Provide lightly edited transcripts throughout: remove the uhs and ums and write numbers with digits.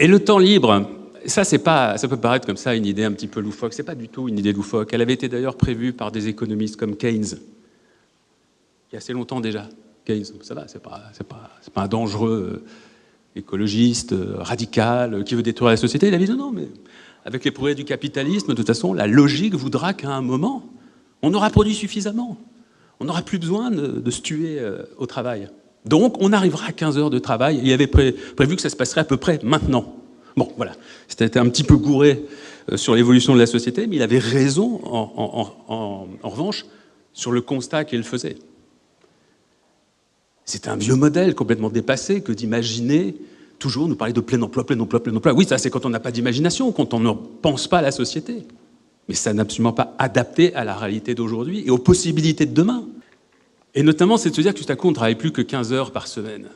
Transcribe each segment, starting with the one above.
Et le temps libre, ça peut paraître comme ça une idée un petit peu loufoque. C'est pas du tout une idée loufoque. Elle avait été d'ailleurs prévue par des économistes comme Keynes, il y a assez longtemps déjà. Keynes, ça va, c'est pas un dangereux écologiste, radical, qui veut détruire la société. Il a dit non, mais avec les progrès du capitalisme, de toute façon, la logique voudra qu'à un moment, on aura produit suffisamment. On n'aura plus besoin de se tuer au travail. Donc, on arrivera à 15 heures de travail. Il avait prévu que ça se passerait à peu près maintenant. Bon, voilà. C'était un petit peu gouré sur l'évolution de la société, mais il avait raison, en revanche, sur le constat qu'il faisait. C'est un vieux modèle complètement dépassé que d'imaginer toujours nous parler de plein emploi, plein emploi, plein emploi. Oui, ça c'est quand on n'a pas d'imagination, quand on ne pense pas à la société. Mais ça n'est absolument pas adapté à la réalité d'aujourd'hui et aux possibilités de demain. Et notamment, c'est de se dire que tout à coup, on ne travaille plus que 15 heures par semaine.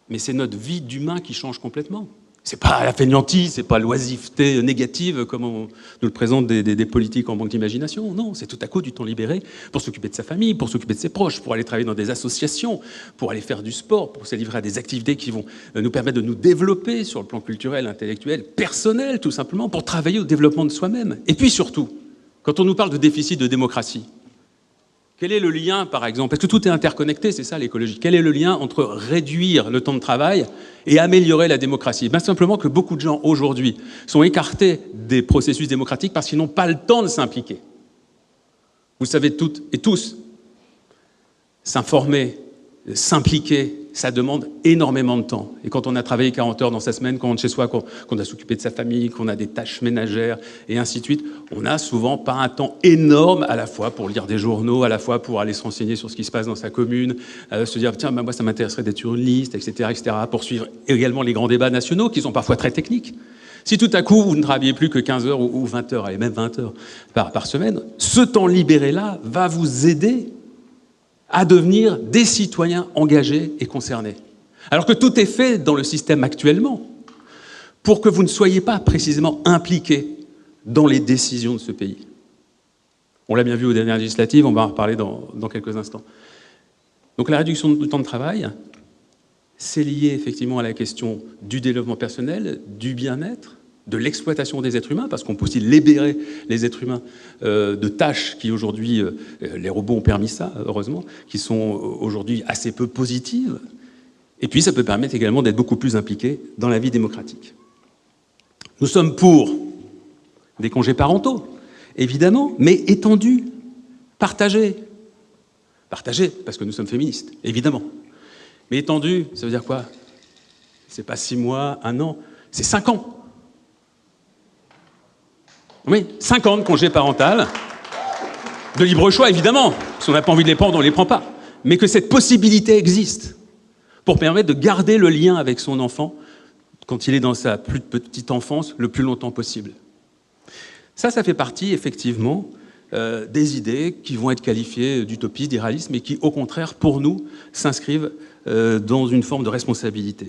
Mais c'est notre vie d'humain qui change complètement. C'est pas la fainéantise, c'est pas l'oisiveté négative comme on nous le présente des politiques en manque d'imagination. Non, c'est tout à coup du temps libéré pour s'occuper de sa famille, pour s'occuper de ses proches, pour aller travailler dans des associations, pour aller faire du sport, pour se livrer à des activités qui vont nous permettre de nous développer sur le plan culturel, intellectuel, personnel, tout simplement, pour travailler au développement de soi-même. Et puis surtout, quand on nous parle de déficit de démocratie, quel est le lien, par exemple, parce que tout est interconnecté, c'est ça l'écologie, quel est le lien entre réduire le temps de travail et améliorer la démocratie? Bien simplement que beaucoup de gens, aujourd'hui, sont écartés des processus démocratiques parce qu'ils n'ont pas le temps de s'impliquer. Vous savez toutes et tous, s'informer, s'impliquer, ça demande énormément de temps. Et quand on a travaillé 40 heures dans sa semaine, qu'on rentre chez soi, qu'on a s'occuper de sa famille, qu'on a des tâches ménagères, et ainsi de suite, on n'a souvent pas un temps énorme à la fois pour lire des journaux, à la fois pour aller se renseigner sur ce qui se passe dans sa commune, se dire, tiens, moi ça m'intéresserait d'être sur une liste, etc., pour suivre également les grands débats nationaux, qui sont parfois très techniques. Si tout à coup, vous ne travaillez plus que 15 heures ou 20 heures, allez, même 20 heures par semaine, ce temps libéré-là va vous aider à devenir des citoyens engagés et concernés. Alors que tout est fait dans le système actuellement pour que vous ne soyez pas précisément impliqués dans les décisions de ce pays. On l'a bien vu aux dernières législatives, on va en reparler dans quelques instants. Donc la réduction du temps de travail, c'est lié effectivement à la question du développement personnel, du bien-être, de l'exploitation des êtres humains, parce qu'on peut aussi libérer les êtres humains de tâches qui aujourd'hui, les robots ont permis ça, heureusement, qui sont aujourd'hui assez peu positives. Et puis ça peut permettre également d'être beaucoup plus impliqué dans la vie démocratique. Nous sommes pour des congés parentaux, évidemment, mais étendus, partagés. Partagés, parce que nous sommes féministes, évidemment. Mais étendus, ça veut dire quoi? C'est pas 6 mois, 1 an, c'est 5 ans. Oui, 5 ans de congé parental, de libre choix évidemment, si on n'a pas envie de les prendre, on ne les prend pas, mais que cette possibilité existe pour permettre de garder le lien avec son enfant quand il est dans sa plus petite enfance le plus longtemps possible. Ça fait partie effectivement des idées qui vont être qualifiées d'utopistes, d'irréalistes, mais qui au contraire pour nous s'inscrivent dans une forme de responsabilité.